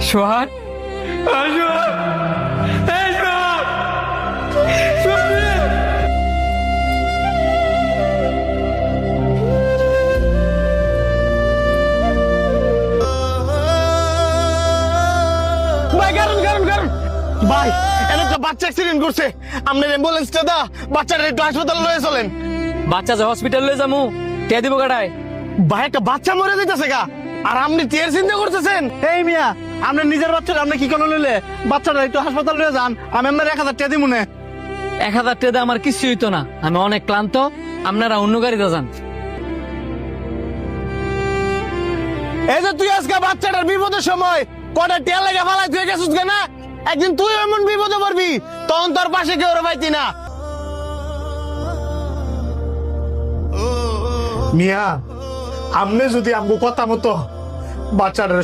সোহাগ ভাই কারণ কারণ কারণ ভাই এর একটা বাচ্চা অ্যাক্সিডেন্ট করছে। আপনার অ্যাম্বুলেন্সটা দা বাচ্চাটা একটু হাসপাতাল লয়ে চলেন। বাচ্চা যে হসপিটাল লয়ে যামু কে দিব কাটায়? ভাই একটা বাচ্চা মরে যাইতেছে গা, আর আপনি টের চিন্তা করতেছেন? এই মিয়া, আপনার নিজের বাচ্চাটা আপনি কি কোনো লইলে বাচ্চাটা একটু হাসপাতাল লয়ে যান, আমি আপনার 1000 টাকা দিব মনে। 1000 টাকা আমার কিছু হইতো না, আমি অনেক ক্লান্ত, আপনারা অন্য গাড়িতে যান। এই যে তুই আজকে বাচ্চাটার বিপদের সময় কটা টেল লাগা ফালাই তুই গেছিস না, একদিন তুই এমন বিপদে পড়বি তখন তোর পাশে কেউ পাইতি না। মিয়া, আপনি যদি আমগো কথা মতো বাচ্চাটার